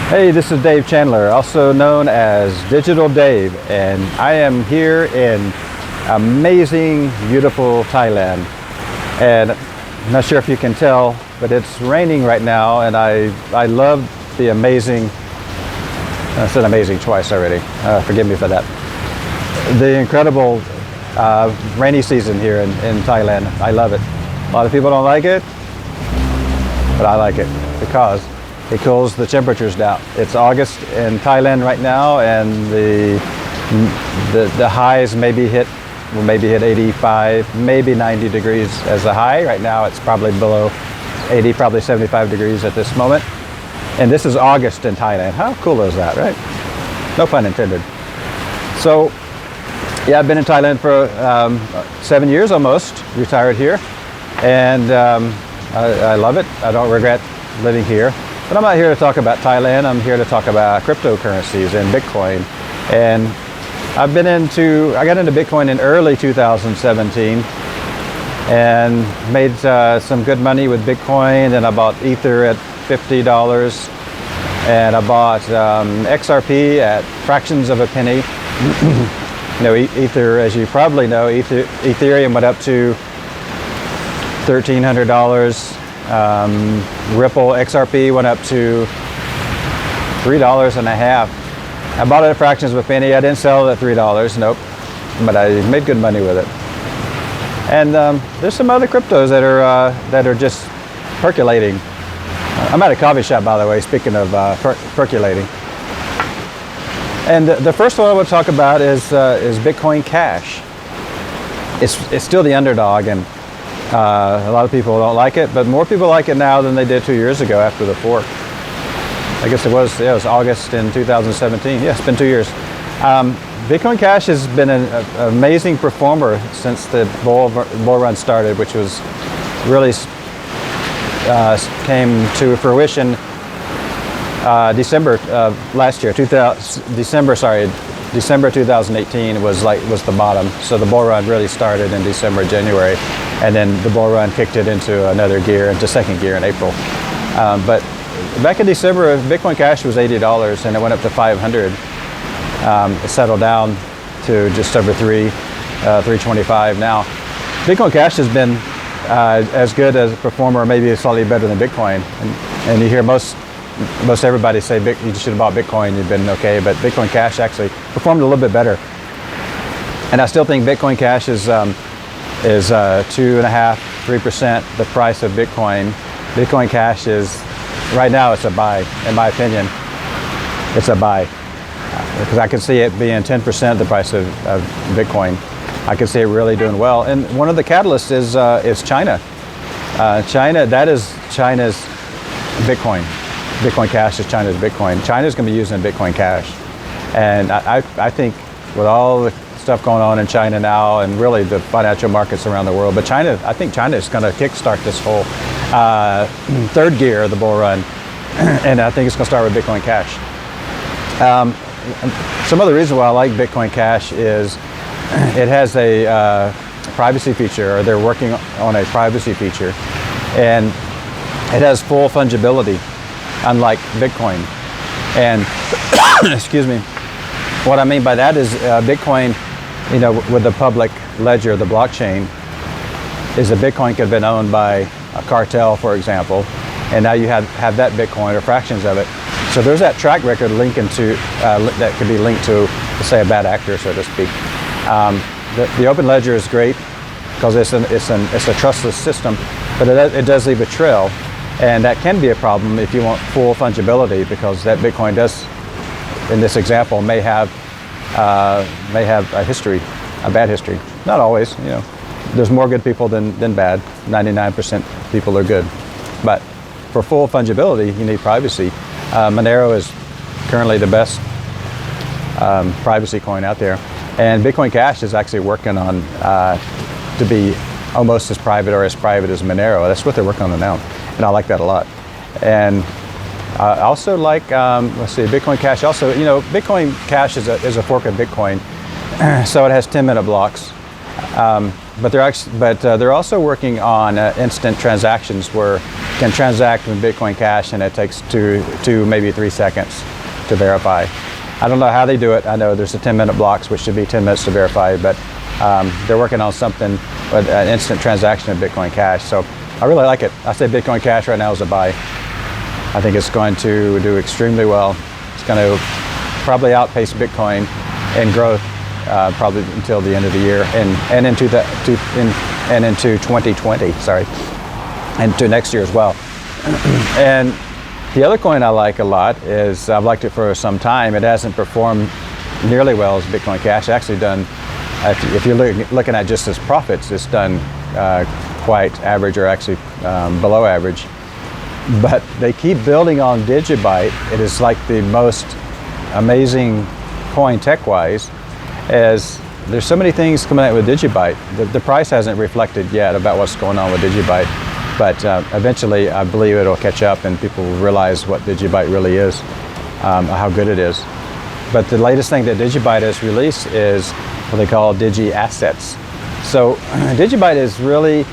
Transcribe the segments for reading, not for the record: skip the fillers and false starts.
Hey, this is Dave Chandler, also known as Digital Dave, and I am here in amazing, beautiful Thailand. And I'm not sure if you can tell, but it's raining right now, and I love the amazing, I said amazing twice already, forgive me for that. The incredible rainy season here in Thailand. I love it. A lot of people don't like it, but I like it because it cools the temperatures down. It's August in Thailand right now, and the highs will maybe hit 85, maybe 90 degrees as the high. Right now it's probably below 80, probably 75 degrees at this moment. And this is August in Thailand. How cool is that, right? No pun intended. So, yeah, I've been in Thailand for 7 years almost, retired here. And I love it. I don't regret living here. But I'm not here to talk about Thailand. I'm here to talk about cryptocurrencies and Bitcoin. And I got into Bitcoin in early 2017 and made some good money with Bitcoin. Then I bought Ether at $50 and I bought XRP at fractions of a penny. Ether, as you probably know, Ethereum went up to $1,300. Ripple XRP went up to $3.50. I bought it at fractions of a penny. I didn't sell it at $3, nope, but I made good money with it. And there's some other cryptos that are just percolating. I'm at a coffee shop, by the way, speaking of percolating. And the first one I want to talk about is Bitcoin Cash. It's still the underdog, and a lot of people don't like it, but more people like it now than they did 2 years ago after the fork. I guess it was August in 2017. Yeah, it's been 2 years. Bitcoin Cash has been an amazing performer since the bull run started, which was really came to fruition December last year. December 2018 was the bottom. So the bull run really started in December, January, and then the bull run kicked it into another gear, into second gear in April. But back in December, Bitcoin Cash was $80 and it went up to 500. It settled down to just over 325 now. Bitcoin Cash has been as good as a performer, maybe slightly better than Bitcoin. And you hear most everybody say you should have bought Bitcoin, you've been okay, but Bitcoin Cash actually performed a little bit better. And I still think Bitcoin Cash is 2.5–3% the price of Bitcoin. Bitcoin Cash is, right now it's a buy, in my opinion. It's a buy. Because I can see it being 10% the price of Bitcoin. I can see it really doing well. And one of the catalysts is China. That is China's Bitcoin. Bitcoin Cash is China's Bitcoin. China's going to be using Bitcoin Cash. And I think with all the stuff going on in China now and really the financial markets around the world, but I think China is going to kickstart this whole third gear of the bull run. And I think it's going to start with Bitcoin Cash. Some other reason why I like Bitcoin Cash is it has a privacy feature, or they're working on a privacy feature, and it has full fungibility, unlike Bitcoin. And excuse me, what I mean by that is Bitcoin, with the public ledger, the blockchain, is that Bitcoin could have been owned by a cartel, for example, and now you have that Bitcoin or fractions of it. So there's that track record linking to that could be linked to, say, a bad actor, so to speak. The open ledger is great because it's a trustless system, but it does leave a trail, and that can be a problem if you want full fungibility, because that Bitcoin does, in this example, may have a history, a bad history. Not always, There's more good people than bad. 99% people are good, but for full fungibility, you need privacy. Monero is currently the best privacy coin out there, and Bitcoin Cash is actually working on to be almost as private or as private as Monero. That's what they're working on now, and I like that a lot. And I also like Bitcoin Cash. Also, Bitcoin Cash is a fork of Bitcoin, so it has 10-minute blocks. But they're also working on instant transactions where can transact with Bitcoin Cash, and it takes two maybe 3 seconds to verify. I don't know how they do it. I know there's a 10-minute blocks, which should be 10 minutes to verify, but they're working on something with an instant transaction of Bitcoin Cash. So I really like it. I say Bitcoin Cash right now is a buy. I think it's going to do extremely well. It's going to probably outpace Bitcoin in growth probably until the end of the year and into 2020. Sorry, and to next year as well. And the other coin I like a lot is, I've liked it for some time. It hasn't performed nearly well as Bitcoin Cash. Actually done, if you're looking at just its profits, it's done quite average, or actually below average. But they keep building on DigiByte. It is like the most amazing coin tech-wise, as there's so many things coming out with DigiByte. The price hasn't reflected yet about what's going on with DigiByte, but eventually I believe it'll catch up and people will realize what DigiByte really is, how good it is. But the latest thing that DigiByte has released is what they call Digi Assets. So DigiByte is really,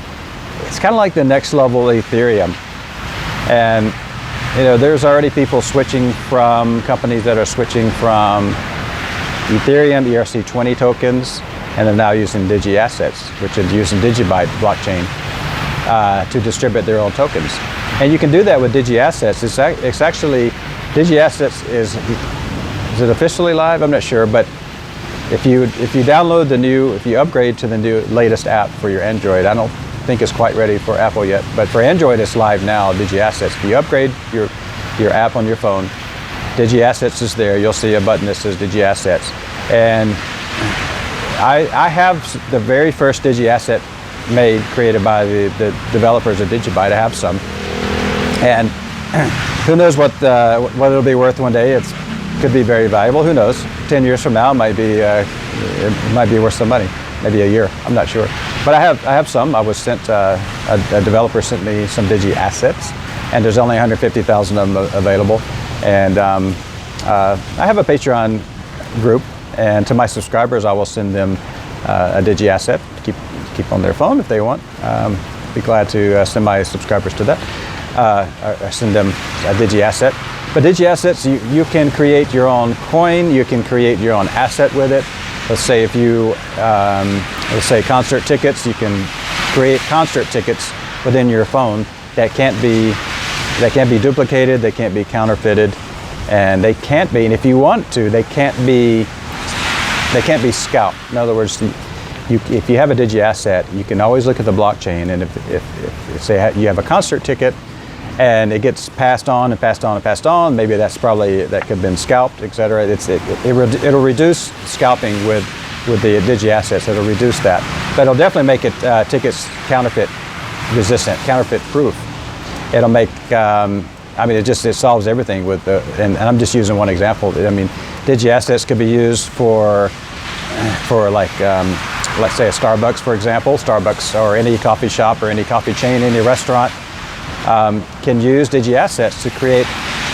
it's kind of like the next level Ethereum. And there's already people switching from, companies that are switching from Ethereum ERC20 tokens, and they're now using Digi Assets, which is using DigiByte blockchain to distribute their own tokens. And you can do that with Digi Assets. It's actually, Digi Assets is it officially live? I'm not sure, but if you download if you upgrade to the latest app for your Android, I don't think it's quite ready for Apple yet, but for Android it's live now, Digi Assets. If you upgrade your app on your phone, Digi Assets is there. You'll see a button that says Digi Assets. And I have the very first Digi Asset created by the developers of DigiByte. I have some. And who knows what it'll be worth one day. It could be very valuable. Who knows? 10 years from now, it might be worth some money. Maybe a year. I'm not sure. But I have some. I was sent a developer sent me some Digi Assets, and there's only 150,000 of them available. And I have a Patreon group, and to my subscribers, I will send them a Digi Asset to keep on their phone if they want. Be glad to send my subscribers to that. Or send them a Digi Asset. But Digi Assets, you can create your own coin. You can create your own asset with it. Let's say if you, let's say concert tickets, you can create concert tickets within your phone that can't be duplicated, they can't be counterfeited, and they can't be, and if you want to, they can't be scalped. In other words, if you have a Digi Asset, you can always look at the blockchain, and if say you have a concert ticket, and it gets passed on and passed on and passed on, maybe that could have been scalped, etc. It'll reduce scalping with the Digi Assets. It'll reduce that, but it'll definitely make it tickets counterfeit resistant, counterfeit proof. It'll make, I mean, it solves everything with and I'm just using one example. I mean, Digi Assets could be used for like, let's say a Starbucks, for example. Starbucks or any coffee shop or any coffee chain, any restaurant can use Digi Assets to create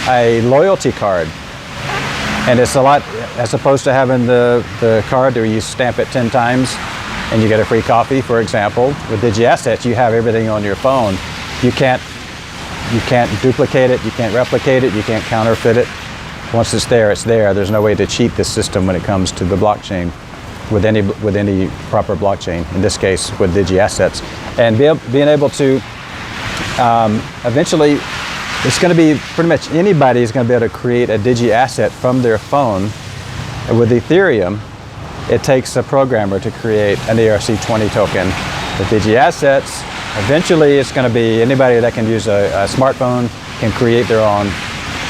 a loyalty card. And it's a lot, as opposed to having the card where you stamp it 10 times and you get a free coffee, for example. With Digi Assets, you have everything on your phone. You can't duplicate it, you can't replicate it, you can't counterfeit it. Once it's there, it's there. There's no way to cheat the system when it comes to the blockchain with any proper blockchain, in this case with Digi Assets. And being able to, eventually, it's going to be pretty much anybody is going to be able to create a Digi Asset from their phone. And with Ethereum, it takes a programmer to create an ERC20 token. With Digi Assets, eventually it's going to be anybody that can use a smartphone can create their own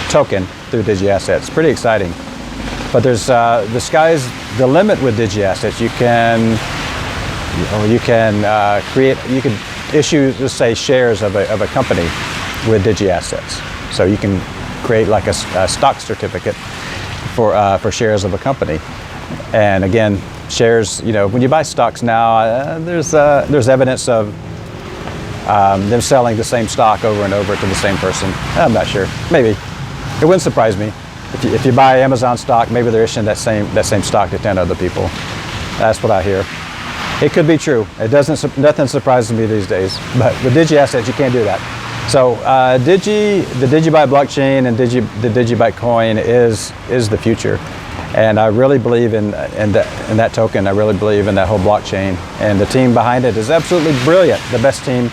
token through Digi Assets. Pretty exciting. But there's the sky's the limit with Digi Assets. You can issue, let's say, shares of a company with Digi Assets. So you can create like a stock certificate for shares of a company. And again, shares, when you buy stocks now, there's evidence of them selling the same stock over and over to the same person. I'm not sure. Maybe. It wouldn't surprise me. If you buy Amazon stock, maybe they're issuing that same stock to 10 other people. That's what I hear. It could be true. Nothing surprises me these days. But with Digi Assets, you can't do that. So the DigiByte blockchain and the DigiByte coin is the future. And I really believe in that token. I really believe in that whole blockchain. And the team behind it is absolutely brilliant. The best team.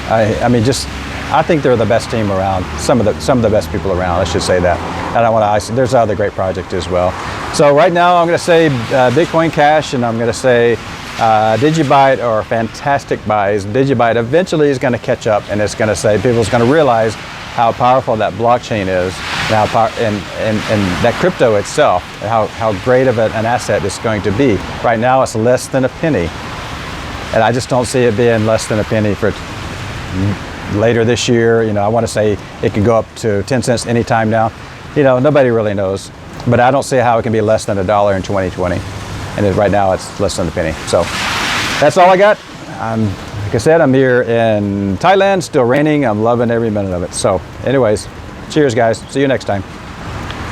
I think they're the best team around. Some of the best people around. I should say that. And I want to. There's other great projects as well. So right now I'm going to say Bitcoin Cash, and I'm going to say DigiByte are fantastic buys. DigiByte eventually is going to catch up, and it's going to say people's going to realize how powerful that blockchain is, and that crypto itself, how great of an asset it's going to be. Right now it's less than a penny, and I just don't see it being less than a penny for later this year. I want to say it can go up to 10 cents anytime now. Nobody really knows, but I don't see how it can be less than $1 in 2020. And right now it's less than a penny. So that's all I got. Like I said, I'm here in Thailand, still raining. I'm loving every minute of it. So anyways, cheers guys. See you next time.